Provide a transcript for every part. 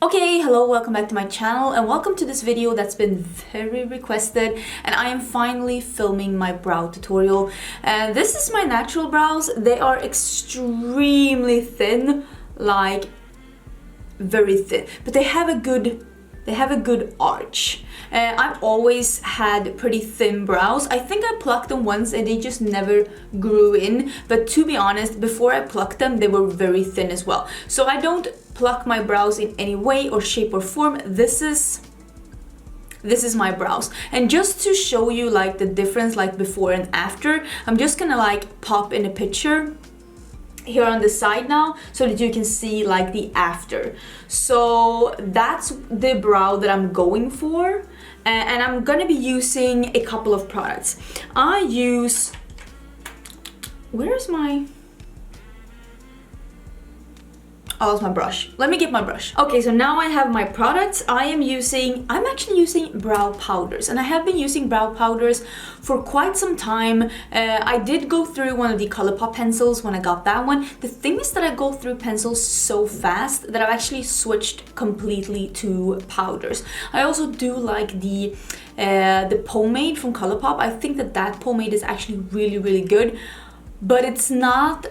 Okay, hello, welcome back to my channel and welcome to this video that's been very requested, and I am finally filming my brow tutorial. And this is my natural brows. They are extremely thin, like very thin, but they have a good arch. I've always had pretty thin brows. I think I plucked them once and they just never grew in, but to be honest, before I plucked them they were very thin as well. So I don't pluck my brows in any way or shape or form. This is my brows, and just to show you like the difference like before and after, I'm just gonna like pop in a picture here on the side now so that you can see like the after. So that's the brow that I'm going for, and I'm gonna be using a couple of products. I use, where's my, oh, it's my brush. Let me get my brush. Okay, so now I have my products. I'm actually using brow powders, and I have been using brow powders for quite some time. I did go through one of the ColourPop pencils when I got that one. The thing is that I go through pencils so fast that I've actually switched completely to powders. I also do like the pomade from ColourPop. I think that pomade is actually really good, but it's not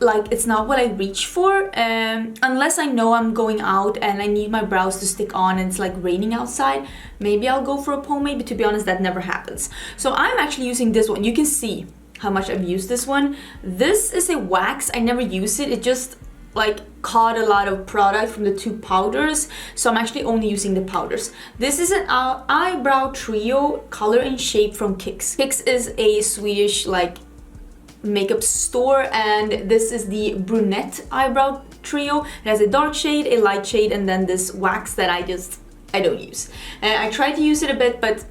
what I reach for, unless I know I'm going out and I need my brows to stick on and it's like raining outside. Maybe I'll go for a pomade, but to be honest, that never happens. So I'm actually using this one. You can see how much I've used this one. This is a wax. I never use it. It just like caught a lot of product from the two powders, so I'm actually only using the powders. This is an Eyebrow Trio color and shape from Kicks. Kicks is a Swedish like makeup store, and this is the Brunette Eyebrow Trio. It has a dark shade, a light shade, and then this wax that I don't use. I tried to use it a bit, but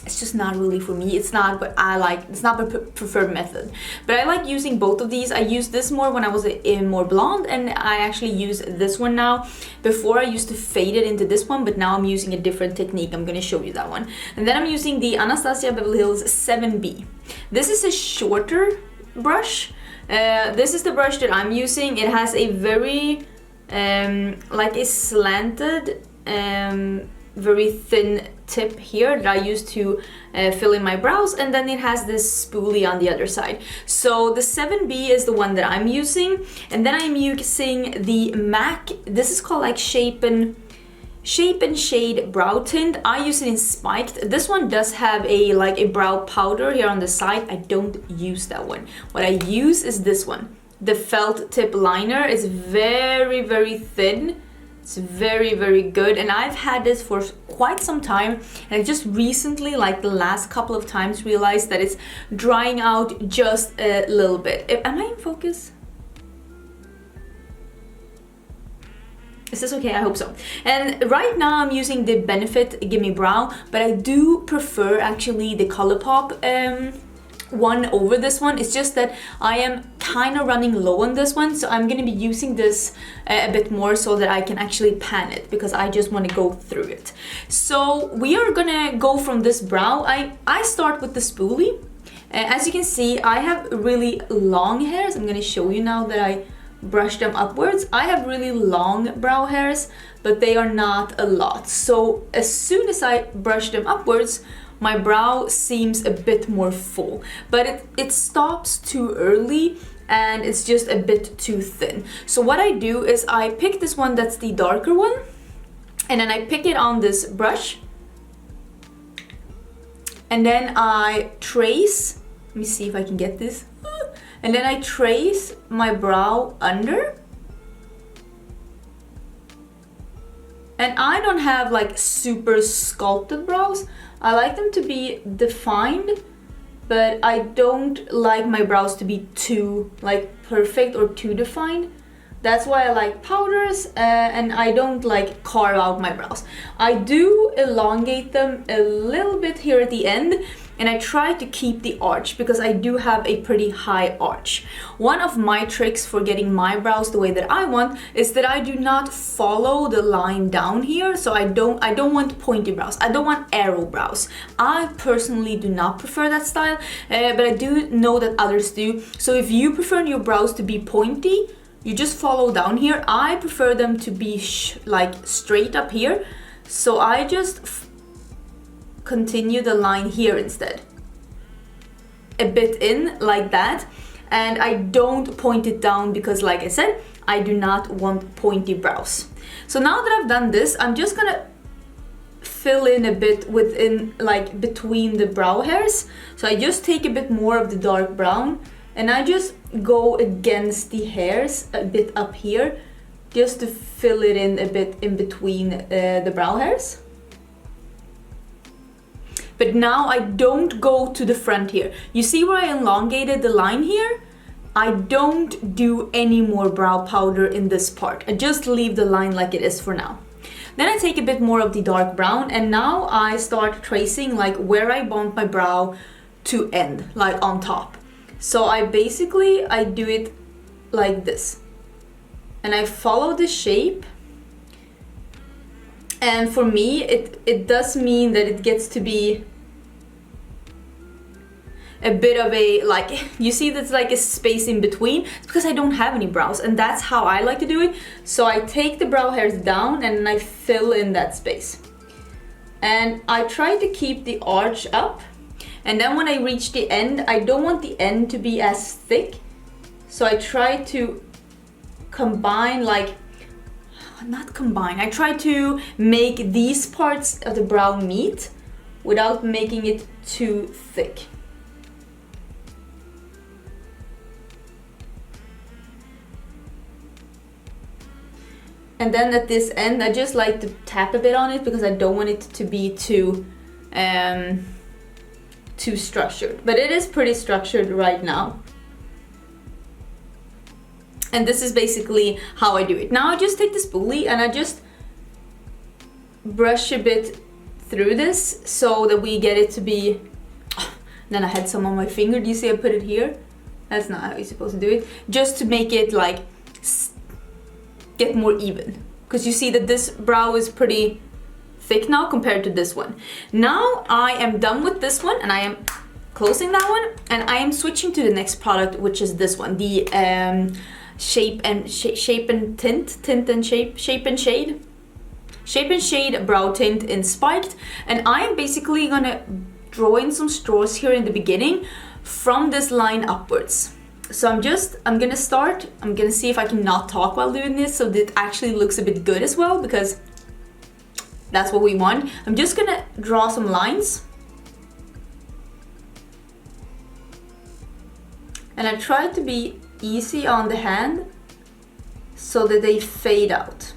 it's just not really for me. It's not what I like. It's not my preferred method. But I like using both of these. I used this more when I was more blonde, and I actually use this one now. Before I used to fade it into this one, but now I'm using a different technique. I'm going to show you that one. And then I'm using the Anastasia Beverly Hills 7B. This is a shorter brush. This is the brush that I'm using. It has a very like a slanted very thin tip here that I use to fill in my brows, and then it has this spoolie on the other side. So the 7B is the one that I'm using, and then I'm using the MAC. This is called like Shape and Shade Brow Tint. I use it in Spiked. This one does have a brow powder here on the side. I don't use that one. What I use is this one. The felt tip liner is very thin. It's very good, and I've had this for quite some time, and I just recently, like the last couple of times, realized that it's drying out just a little bit. Am I in focus? Is this okay? I hope so. And right now I'm using the Benefit Gimme Brow, but I do prefer actually the ColourPop one over this one. It's just that I am kind of running low on this one, so I'm going to be using this a bit more so that I can actually pan it, because I just want to go through it. So we are gonna go from this brow. I start with the spoolie. As you can see, I have really long hairs. I'm going to show you now that I brush them upwards. I have really long brow hairs, but they are not a lot. So as soon as I brush them upwards, my brow seems a bit more full, but it stops too early and it's just a bit too thin. So what I do is I pick this one that's the darker one, and then I pick it on this brush, and then I trace, let me see if I can get this, and then I trace my brow under. And I don't have like super sculpted brows. I like them to be defined, but I don't like my brows to be too like perfect or too defined. That's why I like powders, and I don't like carve out my brows. I do elongate them a little bit here at the end, and I try to keep the arch because I do have a pretty high arch. One of my tricks for getting my brows the way that I want is that I do not follow the line down here. So I don't want pointy brows. I don't want arrow brows. I personally do not prefer that style, but I do know that others do. So if you prefer your brows to be pointy, you just follow down here. I prefer them to be like straight up here, so I just continue the line here instead, a bit in like that, and I don't point it down because, like I said, I do not want pointy brows. So now that I've done this, I'm just gonna fill in a bit within, like between the brow hairs. So I just take a bit more of the dark brown and I just go against the hairs a bit up here, just to fill it in a bit in between the brow hairs. But now I don't go to the front here. You see where I elongated the line here? I don't do any more brow powder in this part. I just leave the line like it is for now. Then I take a bit more of the dark brown and now I start tracing like where I want my brow to end, like on top. So I do it like this. And I follow the shape. And for me, it does mean that it gets to be a bit of a, like, you see that's like a space in between. It's because I don't have any brows, and that's how I like to do it. So I take the brow hairs down and I fill in that space. And I try to keep the arch up. And then when I reach the end, I don't want the end to be as thick. So I try to combine, like, not combine, I try to make these parts of the brow meet without making it too thick. And then at this end, I just like to tap a bit on it because I don't want it to be too structured. But it is pretty structured right now. And this is basically how I do it. Now I just take the spoolie and I just brush a bit through this so that we get it to be... Then I had some on my finger. Do you see I put it here? That's not how you're supposed to do it. Just to make it like get more even. Because you see that this brow is pretty thick now compared to this one. Now I am done with this one and I am closing that one. And I am switching to the next product, which is this one. The... shape and shade brow tint in spiked, and I'm basically gonna draw in some straws here in the beginning from this line upwards. So I'm gonna see if I can not talk while doing this so that it actually looks a bit good as well, because that's what we want. I'm just gonna draw some lines and I try to be easy on the hand so that they fade out.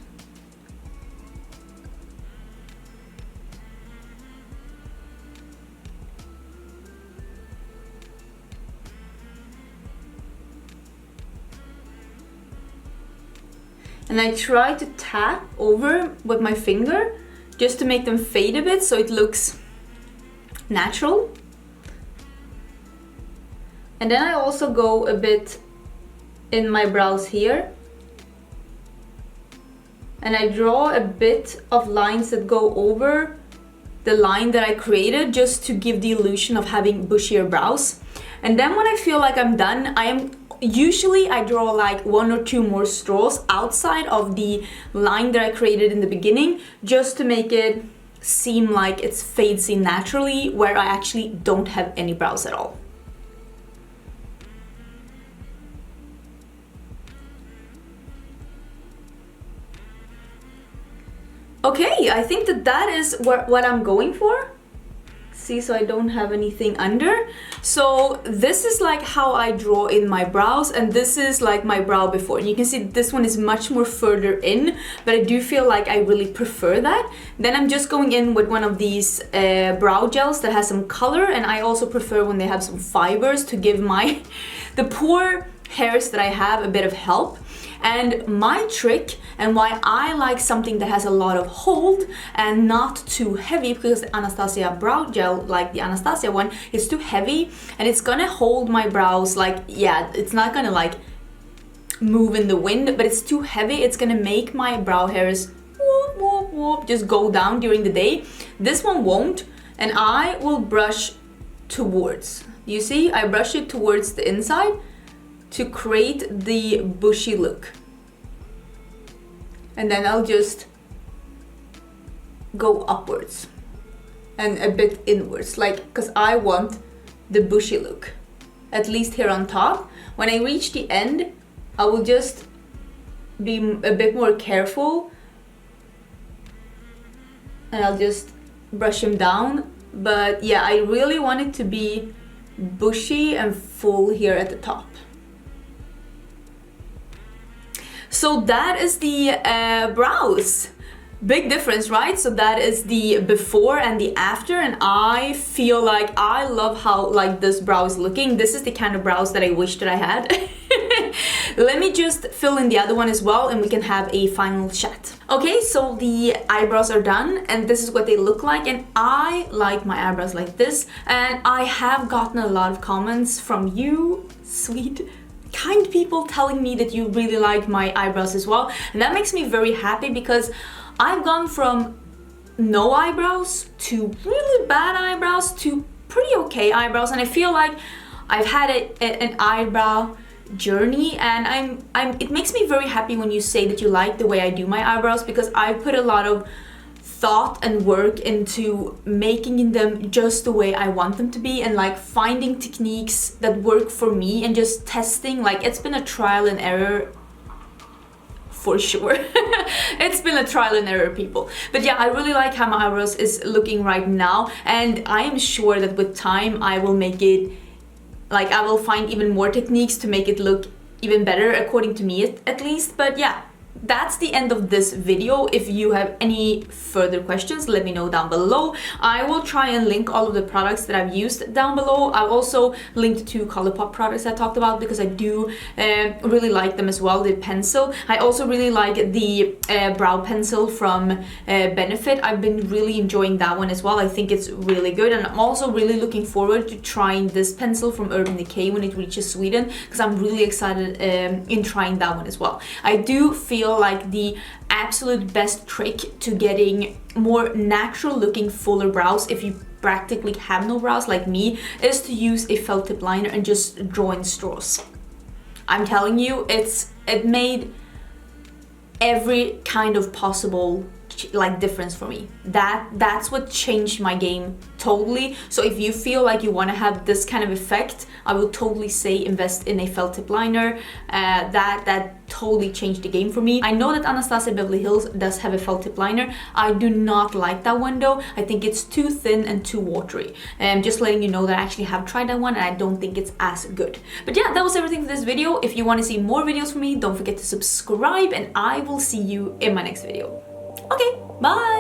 And I try to tap over with my finger just to make them fade a bit so it looks natural. And then I also go a bit in my brows here and I draw a bit of lines that go over the line that I created just to give the illusion of having bushier brows. And then when I feel like I'm done, I draw like 1 or 2 more straws outside of the line that I created in the beginning, just to make it seem like it fades in naturally where I actually don't have any brows at all. Okay, I think that is what I'm going for. See, so I don't have anything under. So this is like how I draw in my brows, and this is like my brow before. And you can see this one is much more further in, but I do feel like I really prefer that. Then I'm just going in with one of these brow gels that has some color, and I also prefer when they have some fibers to give the poor hairs that I have a bit of help. And my trick, and why I like something that has a lot of hold and not too heavy, because the Anastasia brow gel, like the Anastasia one, is too heavy and it's gonna hold my brows, like, yeah, it's not gonna like move in the wind, but it's too heavy. It's gonna make my brow hairs whoop, whoop, whoop, just go down during the day. This one won't, and I will brush towards. You see, I brush it towards the inside to create the bushy look. and then I'll just go upwards and a bit inwards, like, because I want the bushy look, at least here on top. When I reach the end, I will just be a bit more careful and I'll just brush him down. But yeah, I really want it to be bushy and full here at the top. So that is the brows. Big difference, right? So that is the before and the after, and I feel like I love how like this brow is looking. This is the kind of brows that I wish that I had. Let me just fill in the other one as well and we can have a final chat. Okay, so the eyebrows are done and this is what they look like, and I like my eyebrows like this, and I have gotten a lot of comments from you, sweet kind people, telling me that you really like my eyebrows as well, and that makes me very happy because I've gone from no eyebrows to really bad eyebrows to pretty okay eyebrows, and I feel like I've had an eyebrow journey, and it makes me very happy when you say that you like the way I do my eyebrows, because I put a lot of thought and work into making them just the way I want them to be, and like finding techniques that work for me and just testing. Like, it's been a trial and error for sure. It's been a trial and error, people. But yeah, I really like how my eyebrows is looking right now, and I am sure that with time I will make it, like, I will find even more techniques to make it look even better, according to me at least. But yeah, that's the end of this video. If you have any further questions, let me know down below. I will try and link all of the products that I've used down below. I've also linked to ColourPop products I talked about because I do really like them as well, the pencil. I also really like the brow pencil from Benefit. I've been really enjoying that one as well. I think it's really good, and I'm also really looking forward to trying this pencil from Urban Decay when it reaches Sweden, because I'm really excited in trying that one as well. I do feel like the absolute best trick to getting more natural looking fuller brows, if you practically have no brows like me, is to use a felt tip liner and just draw in straws. I'm telling you, it made every kind of possible like difference for me. That's what changed my game totally. So if you feel like you want to have this kind of effect, I will totally say invest in a felt tip liner. That totally changed the game for me. I know that Anastasia Beverly Hills does have a felt tip liner. I do not like that one though. I think it's too thin and too watery. Just letting you know that I actually have tried that one and I don't think it's as good. But yeah, that was everything for this video. If you want to see more videos from me, don't forget to subscribe, and I will see you in my next video. Okay, bye!